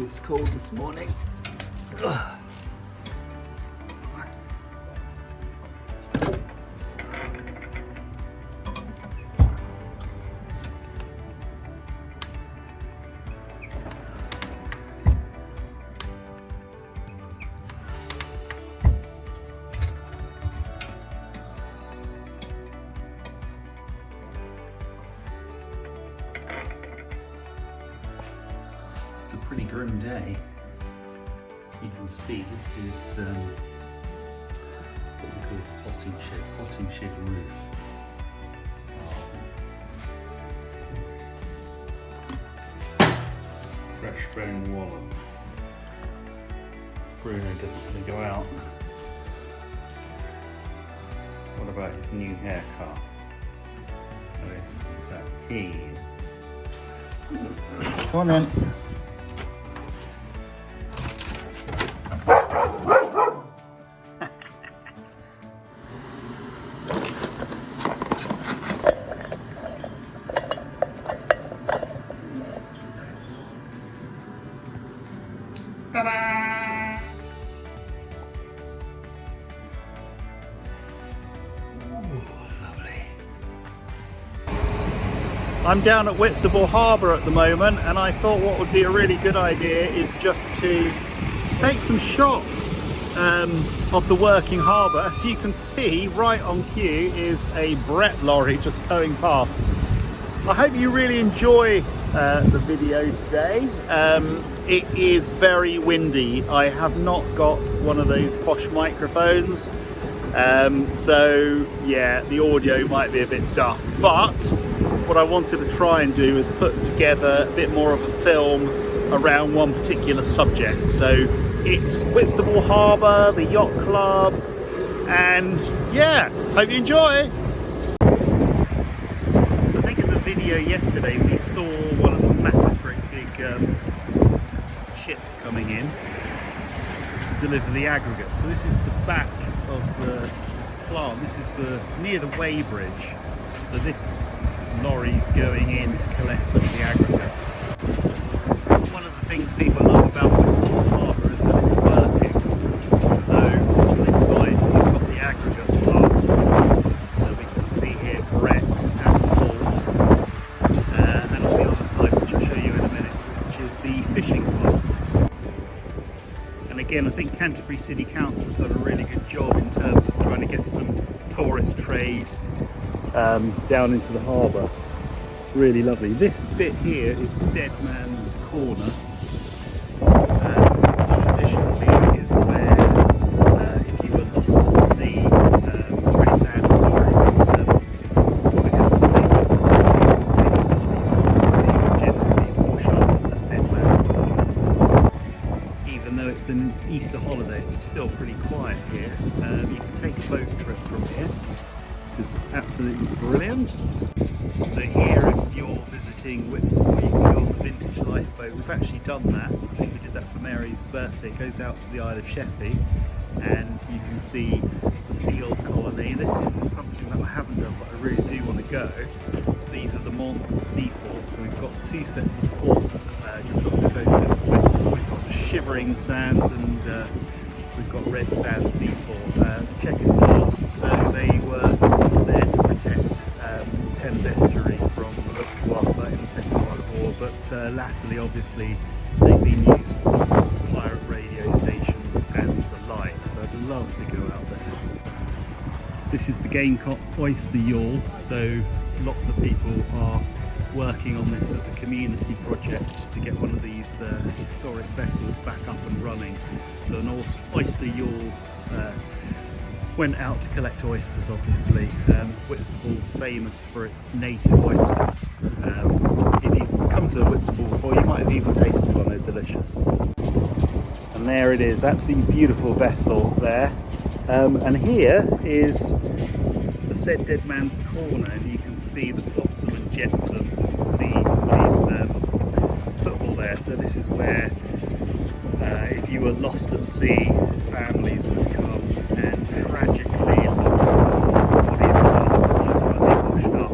It's cold this morning. Ugh. It's a pretty grim day. So you can see this is what we call potting shed roof. Fresh bone wallow. Bruno doesn't want to go out. What about his new haircut? Is that he? Come on then. Ta-da! Ooh, lovely. I'm down at Whitstable Harbour at the moment, and I thought what would be a really good idea is just to take some shots of the working harbour. As you can see, right on cue is a Brett lorry just going past. I hope you really enjoy the video today. It is very windy. I have not got one of those posh microphones, so yeah, the audio might be a bit duff, but what I wanted to try and do is put together a bit more of a film around one particular subject. So it's Whitstable Harbour, the yacht club, and yeah, hope you enjoy. So I think in the video yesterday we saw one of the massive great big ships coming in to deliver the aggregate. So this is the back of the plant. This is near the weighbridge. So this lorry's going in to collect some of the aggregate. One of the things people love about Whitstable Harbour is that it's working. So on this side we've got the aggregate plant. So we can see here Brett, asphalt, and on the other side, which I'll show you in a minute, which is the fishing plant. And again, I think Canterbury City Council has done a really good job in terms of trying to get some tourist trade down into the harbour. Really lovely. This bit here is the Dead Man's Corner, which traditionally is where if you were lost at sea, it's a really sad story, but because of the nature of the time, it's lost at sea would generally wash up at Dead Man's Corner. Even though it's an Easter holiday, it's still pretty quiet here. You can take a boat trip from here, which is absolutely brilliant. So here, if you're visiting Whitstable, you can go on the vintage lifeboat. We've actually done that. I think we did that for Mary's birthday. It goes out to the Isle of Sheppey, and you can see the seal colony. This is something that I haven't done, but I really do want to go. These are the Monsell sea forts. So we've got two sets of forts just off the coast of Whitstable. We've got the Shivering Sands and we've got Red Sand Sea Fort. Check in the past, so they were there to protect Thames Estuary from the Luftwaffe in the Second World War, but latterly obviously they've been used for all sorts of pirate radio stations and the like, so I'd love to go out there. This is the Gamecock oyster yawl, so lots of people are working on this as a community project to get one of these historic vessels back up and running. So an oyster yawl went out to collect oysters, obviously. Whitstable's famous for its native oysters. If you've come to Whitstable before, you might have even tasted one, they're delicious. And there it is, absolutely beautiful vessel there. And here is the said Dead Man's Corner, and you can see the flotsam and jetsam. You can see somebody's football there. So this is where, if you were lost at sea, families would come and tragically look for bodies that are ultimately washed up.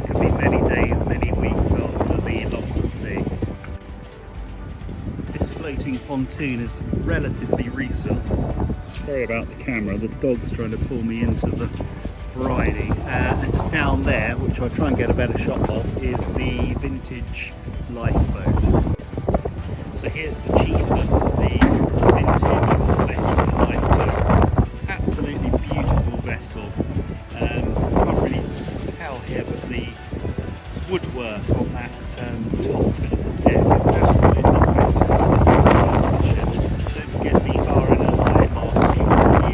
Could be many days, many weeks after the loss at sea. pontoon is relatively recent. Sorry about the camera, the dog's trying to pull me into the variety. And just down there, which I'll try and get a better shot of, is the vintage lifeboat. So here's the Chieftain, the vintage lifeboat. Absolutely beautiful vessel. Can't really tell here, but the woodwork on that top bit of the deck is absolutely fantastic. Don't forget the RNLI are 2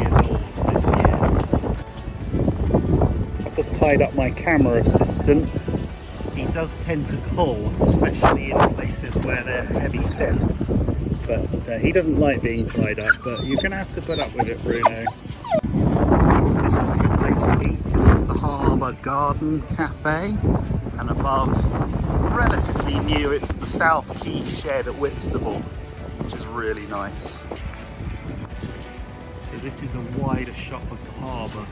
years old this year. I've just tied up my camera assistant. He does tend to pull, especially in places where there are heavy scents. But he doesn't like being tied up, but you're going to have to put up with it, Bruno. This is a good place to eat. This is the Harbour Garden Cafe, and above, relatively new, it's the South Quay shed at Whitstable, which is really nice. So this is a wider shot of the harbour,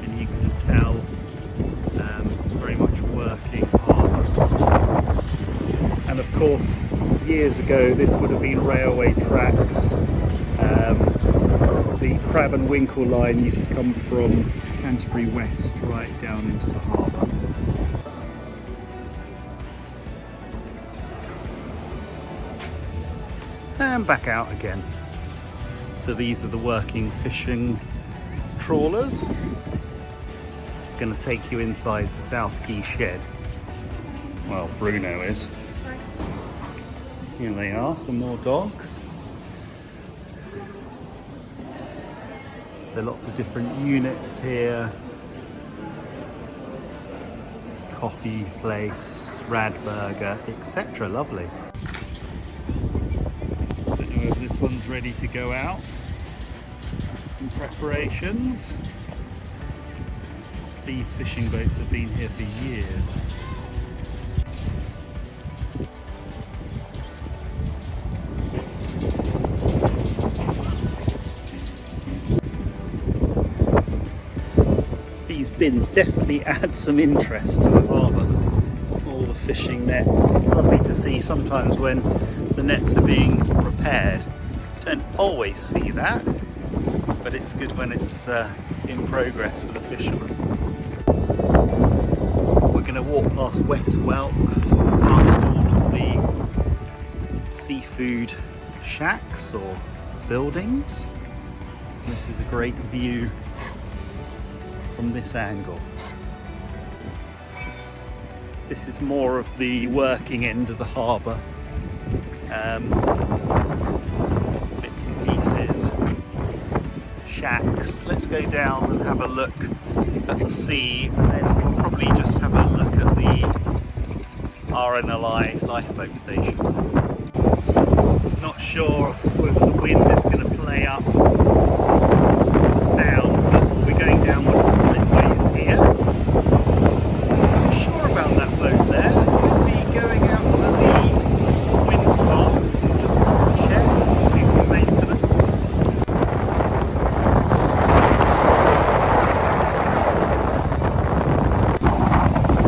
and you can tell it's very much working harbour. And of course, years ago this would have been railway tracks. The Crab and Winkle line used to come from Canterbury West right down into the harbour. And back out again. So these are the working fishing trawlers. Going to take you inside the South Quay shed. Well, Bruno is. Here they are, some more dogs. So lots of different units here. Coffee place, Radburger, etc. Lovely. Don't know if this one's ready to go out. Some preparations. These fishing boats have been here for years. These bins definitely add some interest to the harbour. All the fishing nets. It's lovely to see sometimes when the nets are being repaired. Don't always see that, but it's good when it's in progress for the fishermen. We're going to walk past West Welks, past all of the seafood shacks or buildings. And this is a great view from this angle. This is more of the working end of the harbour. Bits and pieces, shacks. Let's go down and have a look at the sea, and then we'll probably just have a look at the RNLI lifeboat station. Not sure whether the wind is going to play up the sound, but we're going down one of the slipways here. Not sure about that boat there. It could be going out to the wind farms, just to check, do some maintenance.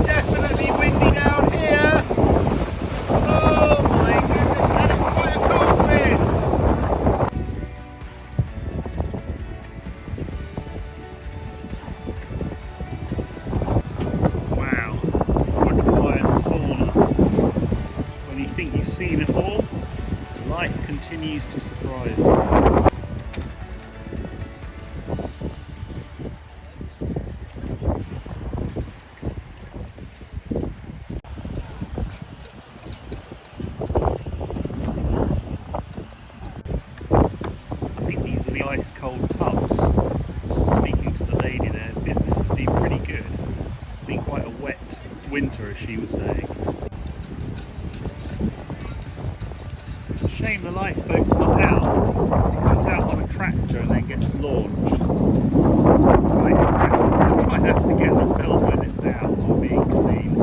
Definitely windy down here. Oh my goodness, and it's quite a cold wind. Wow, wood-fired sauna. When you think you've seen it all, life continues to surprise you. I think these are the ice cold tubs. Speaking to the lady there, business has been pretty good. It's been quite a wet winter, as she was saying. Shame the lifeboat's not out. It comes out on a tractor and then gets launched. Quite impressive. I'll try and have to get the film when it's out or being cleaned.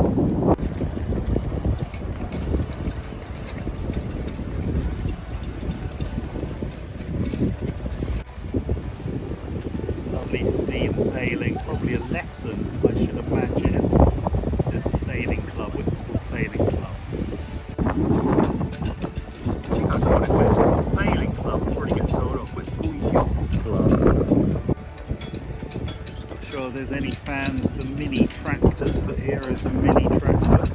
Lovely to see the sailing. Probably a lesson, I should imagine. There's the sailing club, Whitstable Sailing Club. I think I call it Whitstable Sailing. there's any fans for mini tractors, but here is a mini tractor.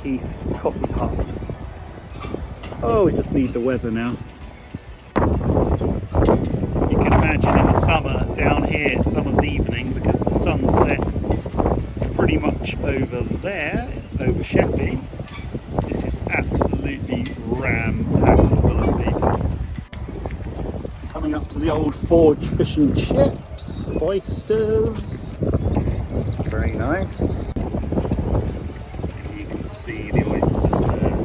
Keith's Coffee Hut. Oh, we just need the weather now. You can imagine in the summer down here, summer's evening, because the sun sets pretty much over there, over Sheppey. This is absolutely ram-packed full of people. Coming up to the old Forge fish and chips, oysters, very nice. You can see the oysters there.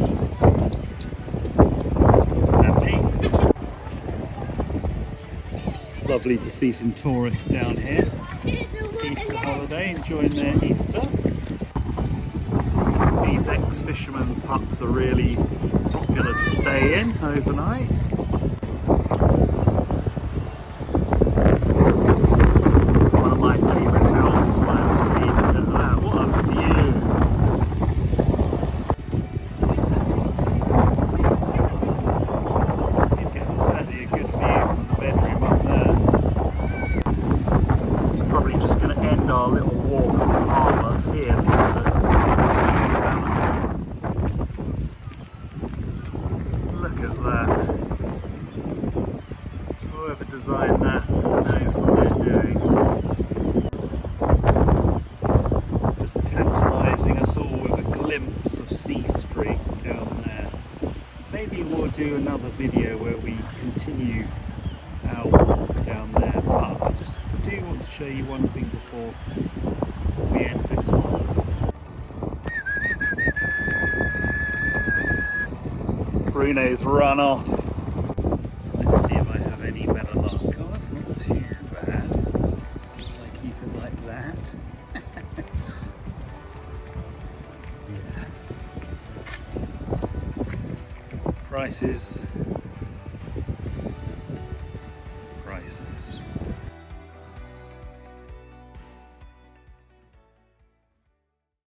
Happy. Lovely to see some tourists down here. Easter holiday, enjoying their Easter. These ex-fishermen's huts are really popular to stay in overnight. One of my favourite houses by the sea. Look at that, what a view! You get certainly a good view from the bedroom up there. Probably just going to end our little walk on the harbour here. This is a look at that. Whoever designed that knows what they're doing. Just tantalising us all with a glimpse of Sea Street down there. Maybe we'll do another video where we continue our walk down there, but I just do want to show you one thing before we end this one. Bruno's run off. Let's see if I have any better luck. Oh, that's not too bad. I keep it like that. Yeah. Prices.